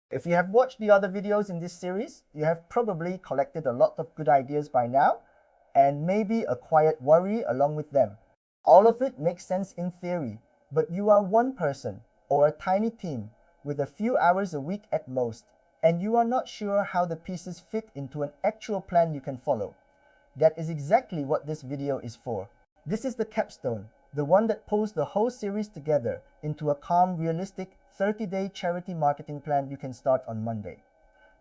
If you have watched the other videos in this series, you have probably collected a lot of good ideas by now and maybe acquired worry along with them. All of it makes sense in theory, but you are one person or a tiny team with a few hours a week at most, and you are not sure how the pieces fit into an actual plan you can follow. That is exactly what this video is for. This is the capstone, the one that pulls the whole series together into a calm, realistic 30-day charity marketing plan you can start on Monday.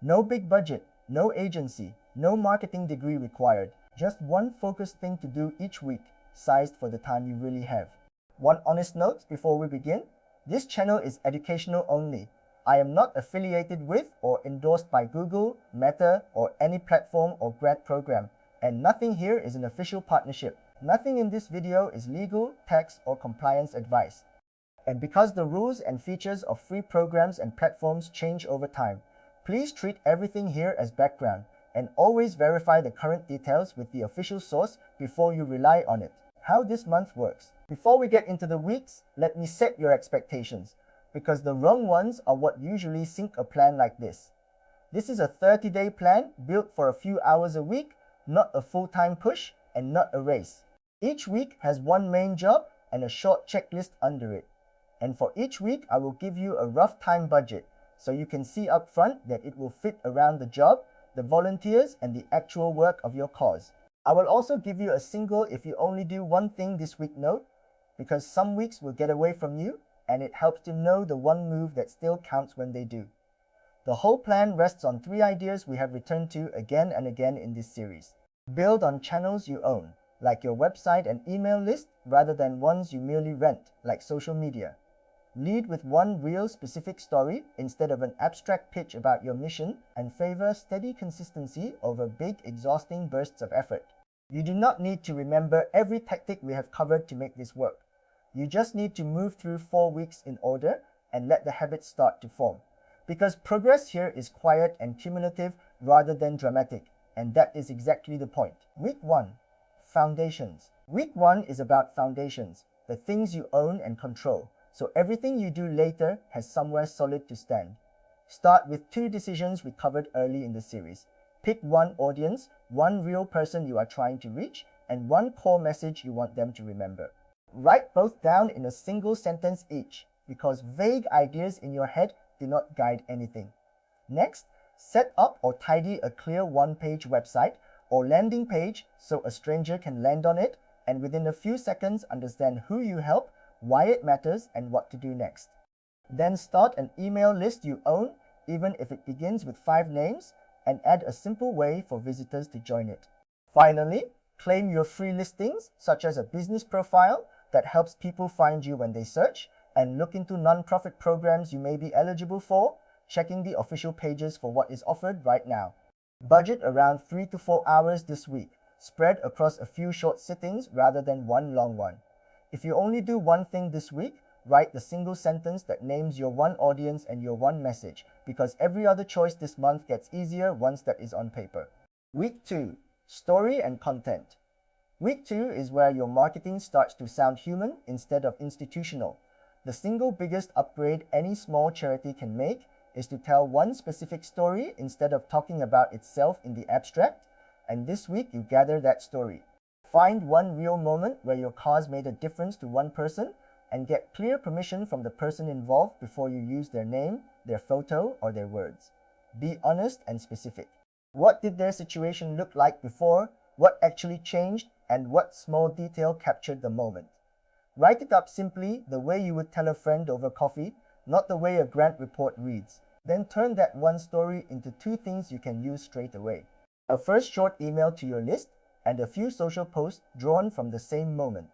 No big budget, no agency, no marketing degree required. Just one focused thing to do each week, sized for the time you really have. One honest note before we begin. This channel is educational only. I am not affiliated with or endorsed by Google, Meta, or any platform or grant program, and nothing here is an official partnership. Nothing in this video is legal, tax, or compliance advice. And because the rules and features of free programs and platforms change over time, please treat everything here as background and always verify the current details with the official source before you rely on it. How this month works. Before we get into the weeks, let me set your expectations, because the wrong ones are what usually sink a plan like this. This is a 30-day plan built for a few hours a week, not a full-time push and not a race. Each week has one main job and a short checklist under it. And for each week, I will give you a rough time budget so you can see up front that it will fit around the job, the volunteers, and the actual work of your cause. I will also give you a single if you only do one thing this week note, because some weeks will get away from you and it helps to know the one move that still counts when they do. The whole plan rests on 3 ideas we have returned to again and again in this series. Build on channels you own, like your website and email list, rather than ones you merely rent, like social media. Lead with one real specific story instead of an abstract pitch about your mission, and favor steady consistency over big, exhausting bursts of effort. You do not need to remember every tactic we have covered to make this work. You just need to move through 4 weeks in order and let the habits start to form. Because progress here is quiet and cumulative rather than dramatic, and that is exactly the point. Week 1. Foundations. Week 1 is about foundations, the things you own and control, so everything you do later has somewhere solid to stand. Start with 2 decisions we covered early in the series. Pick one audience, one real person you are trying to reach, and one core message you want them to remember. Write both down in a single sentence each, because vague ideas in your head do not guide anything. Next, set up or tidy a clear one-page website or landing page so a stranger can land on it and within a few seconds understand who you help, why it matters, and what to do next. Then start an email list you own, even if it begins with 5 names, and add a simple way for visitors to join it. Finally, claim your free listings, such as a business profile that helps people find you when they search, and look into non-profit programs you may be eligible for, checking the official pages for what is offered right now. Budget around 3 to 4 hours this week, spread across a few short sittings rather than one long one. If you only do one thing this week, write the single sentence that names your one audience and your one message, because every other choice this month gets easier once that is on paper. Week 2. Story and content. Week 2 is where your marketing starts to sound human instead of institutional. The single biggest upgrade any small charity can make is to tell one specific story instead of talking about itself in the abstract, and this week you gather that story. Find one real moment where your cause made a difference to one person, and get clear permission from the person involved before you use their name, their photo, or their words. Be honest and specific. What did their situation look like before? What actually changed? And what small detail captured the moment? Write it up simply, the way you would tell a friend over coffee, not the way a grant report reads. Then turn that one story into 2 things you can use straight away. A first short email to your list, and a few social posts drawn from the same moment.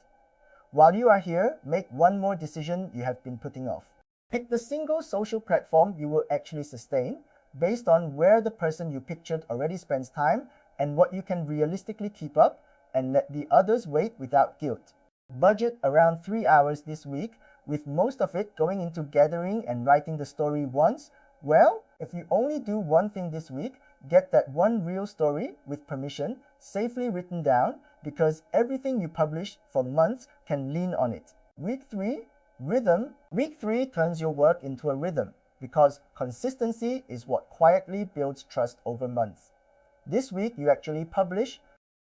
While you are here, make one more decision you have been putting off. Pick the single social platform you will actually sustain, based on where the person you pictured already spends time and what you can realistically keep up, and let the others wait without guilt. Budget around 3 hours this week, with most of it going into gathering and writing the story once. Well, if you only do one thing this week, get that one real story, with permission, safely written down, because everything you publish for months can lean on it. Week 3, rhythm. Week 3 turns your work into a rhythm. because consistency is what quietly builds trust over months. This week, you actually publish,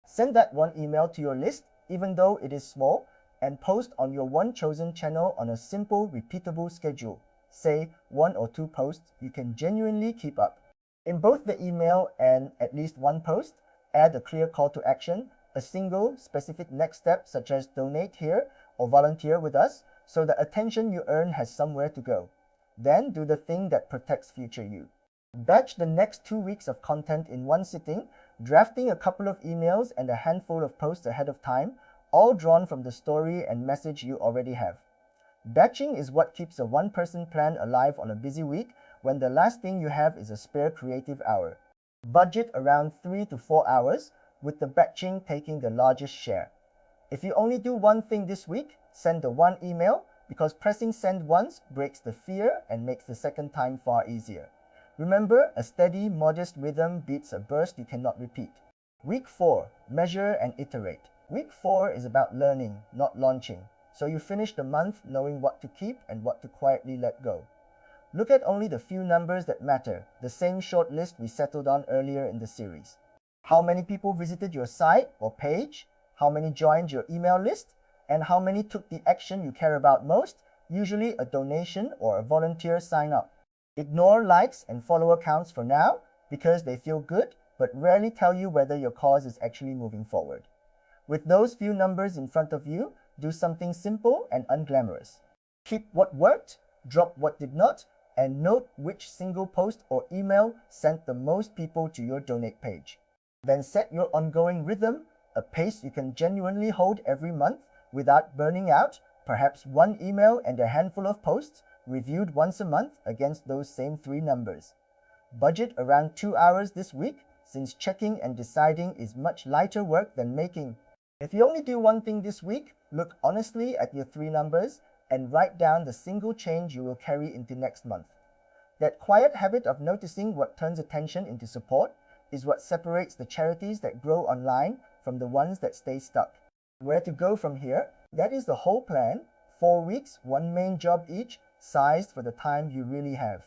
send that one email to your list, even though it is small, and post on your one chosen channel on a simple, repeatable schedule. Say 1 or 2 posts you can genuinely keep up. In both the email and at least one post, add a clear call to action, a single, specific next step such as donate here or volunteer with us, so the attention you earn has somewhere to go. Then do the thing that protects future you. Batch the next 2 weeks of content in one sitting, drafting a couple of emails and a handful of posts ahead of time, all drawn from the story and message you already have. Batching is what keeps a one-person plan alive on a busy week when the last thing you have is a spare creative hour. Budget around 3 to 4 hours, with the batching taking the largest share. If you only do one thing this week, send the one email, because pressing send once breaks the fear and makes the second time far easier. Remember, a steady, modest rhythm beats a burst you cannot repeat. Week 4. Measure and iterate. Week 4 is about learning, not launching, so you finish the month knowing what to keep and what to quietly let go. Look at only the few numbers that matter, the same short list we settled on earlier in the series. How many people visited your site or page? How many joined your email list? And how many took the action you care about most, usually a donation or a volunteer sign up? Ignore likes and follower counts for now because they feel good but rarely tell you whether your cause is actually moving forward. With those few numbers in front of you, do something simple and unglamorous. Keep what worked, drop what did not, and note which single post or email sent the most people to your donate page. Then set your ongoing rhythm, a pace you can genuinely hold every month without burning out, perhaps one email and a handful of posts reviewed once a month against those same 3 numbers. Budget around 2 hours this week, since checking and deciding is much lighter work than making. If you only do one thing this week, look honestly at your 3 numbers and write down the single change you will carry into next month. That quiet habit of noticing what turns attention into support is what separates the charities that grow online from the ones that stay stuck. Where to go from here? That is the whole plan. 4 weeks, one main job each, sized for the time you really have.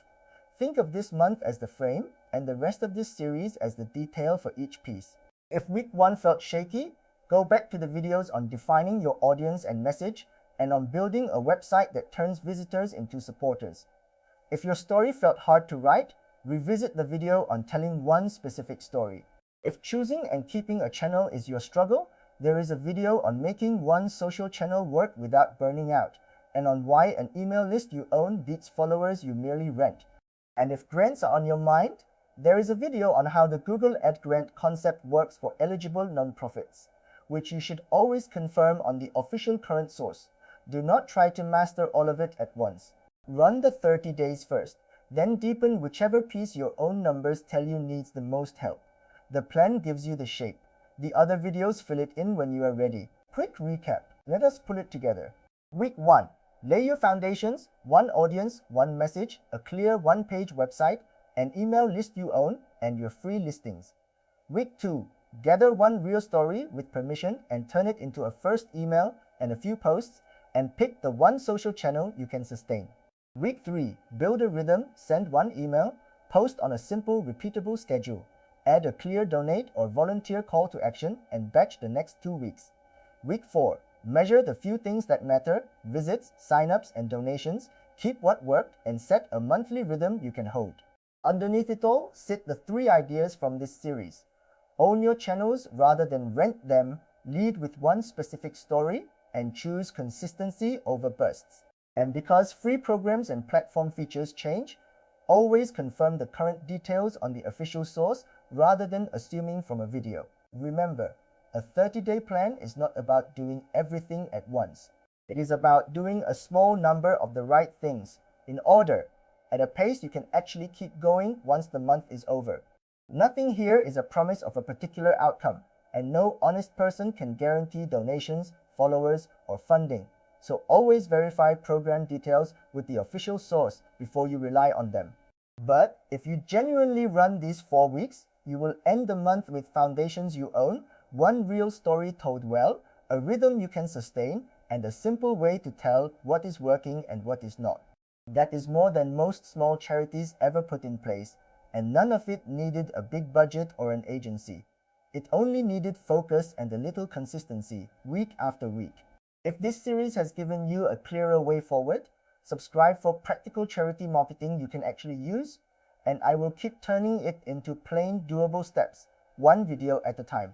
Think of this month as the frame and the rest of this series as the detail for each piece. If week 1 felt shaky, go back to the videos on defining your audience and message and on building a website that turns visitors into supporters. If your story felt hard to write, revisit the video on telling one specific story. If choosing and keeping a channel is your struggle, there is a video on making one social channel work without burning out, and on why an email list you own beats followers you merely rent. And if grants are on your mind, there is a video on how the Google Ad Grant concept works for eligible nonprofits, which you should always confirm on the official current source. Do not try to master all of it at once. Run the 30 days first, then deepen whichever piece your own numbers tell you needs the most help. The plan gives you the shape. The other videos fill it in when you are ready. Quick recap. Let us pull it together. Week 1. Lay your foundations, one audience, one message, a clear one-page website, an email list you own, and your free listings. Week 2. Gather one real story with permission and turn it into a first email and a few posts, and pick the one social channel you can sustain. Week 3. Build a rhythm, send one email, post on a simple, repeatable schedule. Add a clear donate or volunteer call to action and batch the next 2 weeks. Week 4. Measure the few things that matter, visits, signups, and donations, keep what worked, and set a monthly rhythm you can hold. Underneath it all, sit the 3 ideas from this series. Own your channels rather than rent them, lead with one specific story, and choose consistency over bursts. And because free programs and platform features change, always confirm the current details on the official source rather than assuming from a video. Remember, a 30-day plan is not about doing everything at once. It is about doing a small number of the right things, in order, at a pace you can actually keep going once the month is over. Nothing here is a promise of a particular outcome, and no honest person can guarantee donations, followers, or funding. So always verify program details with the official source before you rely on them. But if you genuinely run these 4 weeks, you will end the month with foundations you own, one real story told well, a rhythm you can sustain, and a simple way to tell what is working and what is not. That is more than most small charities ever put in place, and none of it needed a big budget or an agency. It only needed focus and a little consistency, week after week. If this series has given you a clearer way forward, subscribe for practical charity marketing you can actually use, and I will keep turning it into plain, doable steps, one video at a time.